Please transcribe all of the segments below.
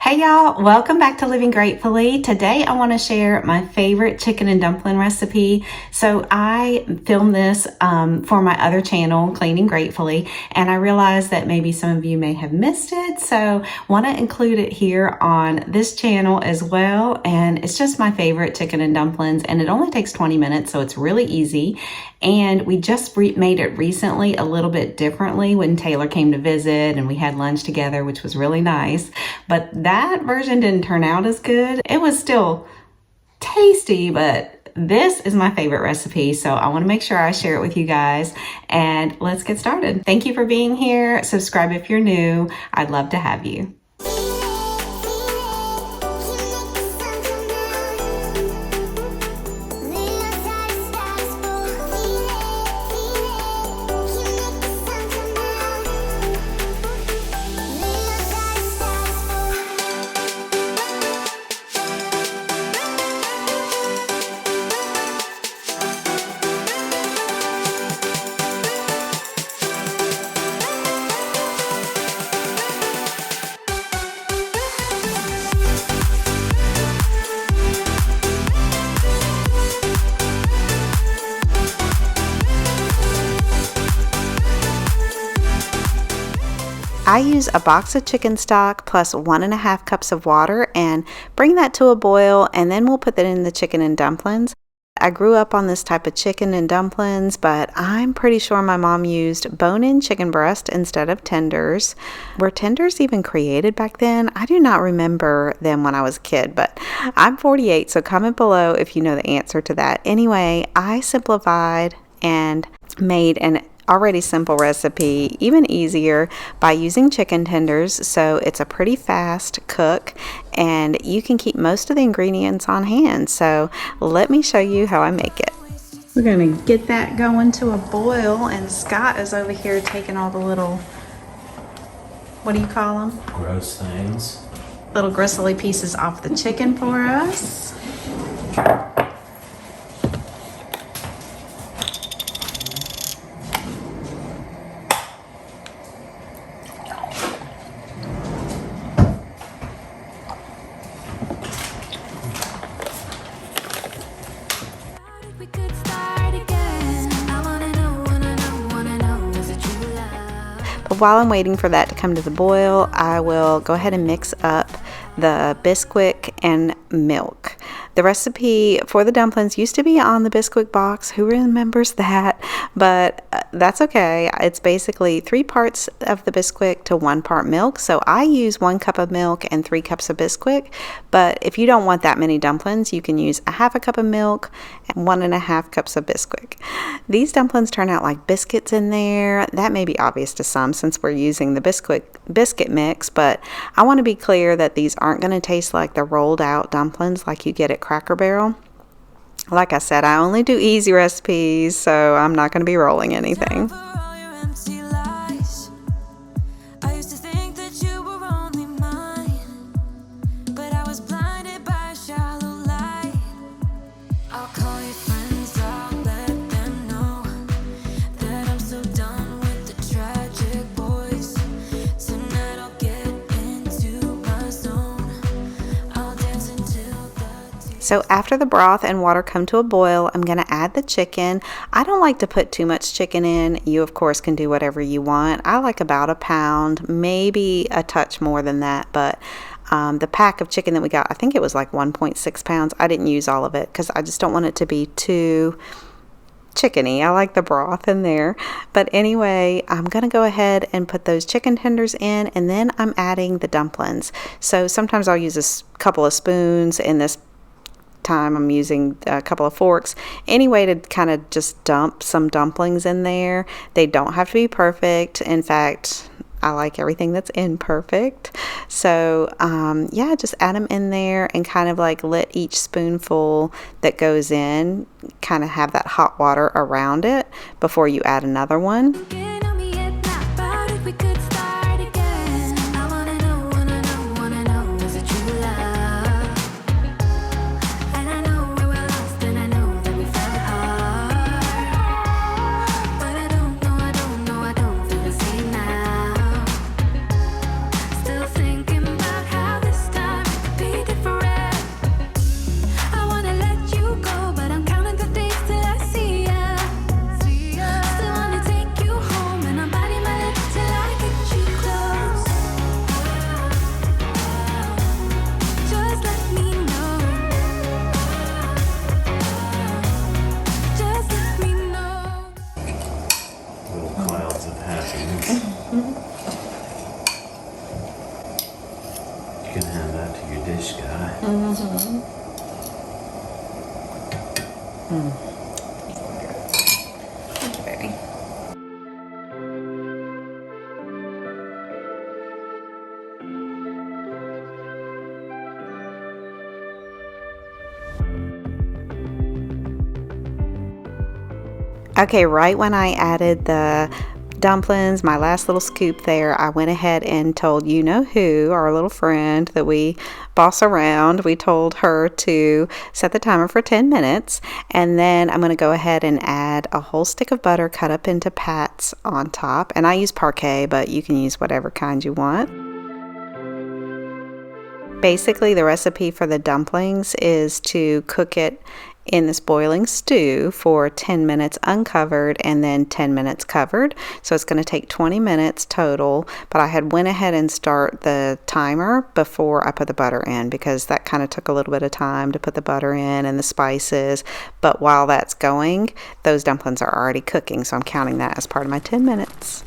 Hey y'all, welcome back to Living Gratefully. Today I want to share my favorite chicken and dumpling recipe. So I filmed this for my other channel, Cleaning Gratefully, and I realized that maybe some of you may have missed it. So want to include it here on this channel as well. And it's just my favorite chicken and dumplings, and it only takes 20 minutes, so it's really easy. And we just made it recently a little bit differently when Taylor came to visit and we had lunch together, which was really nice. But that version didn't turn out as good. It was still tasty, but this is my favorite recipe. So I want to make sure I share it with you guys, and let's get started. Thank you for being here. Subscribe if you're new. I'd love to have you. I use a box of chicken stock plus 1.5 cups of water and bring that to a boil, and then we'll put that in the chicken and dumplings. I grew up on this type of chicken and dumplings, but I'm pretty sure my mom used bone-in chicken breast instead of tenders. Were tenders even created back then? I do not remember them when I was a kid, but I'm 48, so comment below if you know the answer to that. Anyway, I simplified and made an already simple recipe even easier by using chicken tenders, so it's a pretty fast cook and you can keep most of the ingredients on hand. So let me show you how I make it. We're going to get that going to a boil, and Scott is over here taking all the little, what do you call them? Gross things. Little gristly pieces off the chicken for us. While I'm waiting for that to come to the boil, I will go ahead and mix up the Bisquick and milk. The recipe for the dumplings used to be on the Bisquick box. Who remembers that? But that's okay. It's basically 3 parts of the Bisquick to 1 part milk. So I use 1 cup of milk and 3 cups of Bisquick. But if you don't want that many dumplings, you can use 1/2 cup of milk and 1.5 cups of Bisquick. These dumplings turn out like biscuits in there. That may be obvious to some since we're using the biscuit mix, but I want to be clear that these aren't going to taste like the rolled out dumplings like you get at Cracker Barrel. Like I said, I only do easy recipes, so I'm not going to be rolling anything. So after the broth and water come to a boil, I'm going to add the chicken. I don't like to put too much chicken in. You, of course, can do whatever you want. I like about 1 pound, maybe a touch more than that. But the pack of chicken that we got, I think it was like 1.6 pounds. I didn't use all of it because I just don't want it to be too chickeny. I like the broth in there. But anyway, I'm going to go ahead and put those chicken tenders in, and then I'm adding the dumplings. So sometimes I'll use a couple of spoons. In this time I'm using a couple of forks, anyway, to kind of just dump some dumplings in there. They don't have to be perfect. In fact, I like everything that's imperfect. So yeah, just add them in there and kind of like let each spoonful that goes in kind of have that hot water around it before you add another one. Still thinking about how this time You can have that to your dish guy. Mm-hmm. Thank you, baby. Okay, right when I added the dumplings, my last little scoop there, I went ahead and told you know who, our little friend that we boss around, we told her to set the timer for 10 minutes, and then I'm going to go ahead and add a whole stick of butter cut up into pats on top, and I use parquet, but you can use whatever kind you want. Basically, the recipe for the dumplings is to cook it in this boiling stew for 10 minutes uncovered and then 10 minutes covered. So it's going to take 20 minutes total, but I had went ahead and start the timer before I put the butter in because that kind of took a little bit of time to put the butter in and the spices. But while that's going, those dumplings are already cooking, so I'm counting that as part of my 10 minutes.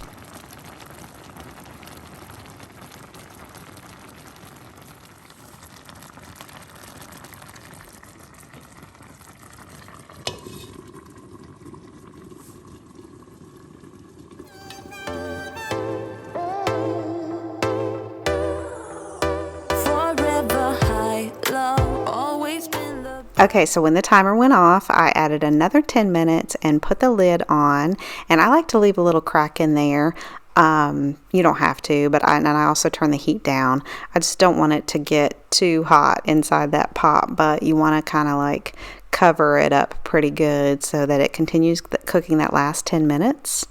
Okay, so when the timer went off, I added another 10 minutes and put the lid on, and I like to leave a little crack in there. You don't have to, but I also turn the heat down. I just don't want it to get too hot inside that pot, but you want to kind of like cover it up pretty good so that it continues cooking that last 10 minutes.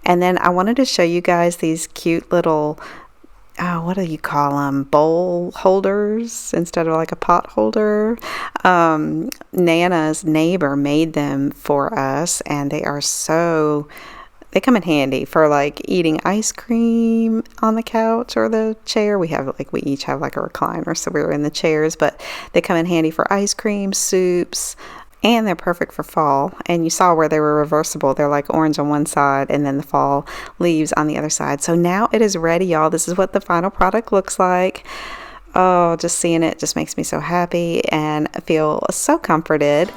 And then I wanted to show you guys these cute little what do you call them? Bowl holders instead of like a pot holder. Nana's neighbor made them for us, and they come in handy for like eating ice cream on the couch or the chair. We each have like a recliner, so we were in the chairs, but they come in handy for ice cream, soups, and they're perfect for fall. And you saw where they were reversible. They're like orange on one side and then the fall leaves on the other side. So now it is ready, y'all. This is what the final product looks like. Oh, just seeing it just makes me so happy and I feel so comforted.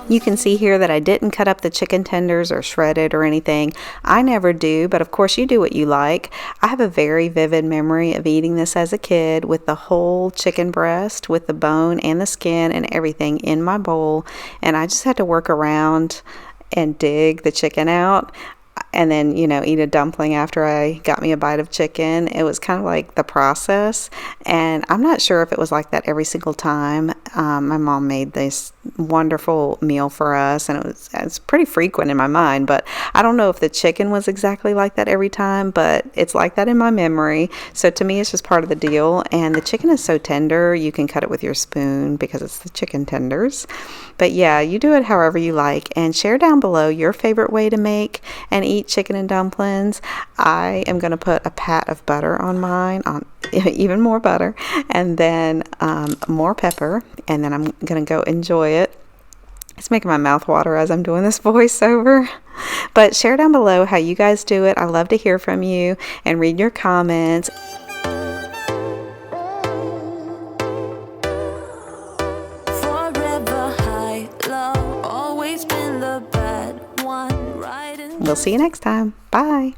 You can see here that I didn't cut up the chicken tenders or shred it or anything. I never do, but of course you do what you like. I have a very vivid memory of eating this as a kid with the whole chicken breast, with the bone and the skin and everything in my bowl, and I just had to work around and dig the chicken out. And then, eat a dumpling after I got me a bite of chicken. It was kind of like the process. And I'm not sure if it was like that every single time. My mom made this wonderful meal for us, and it's pretty frequent in my mind. But I don't know if the chicken was exactly like that every time, but it's like that in my memory. So to me, it's just part of the deal. And the chicken is so tender, you can cut it with your spoon because it's the chicken tenders. But yeah, you do it however you like. And share down below your favorite way to make and eat chicken and dumplings. I am going to put a pat of butter on mine, on even more butter, and then more pepper, and then I'm going to go enjoy it. It's making my mouth water as I'm doing this voiceover. But share down below how you guys do it. I love to hear from you and read your comments. We'll see you next time. Bye.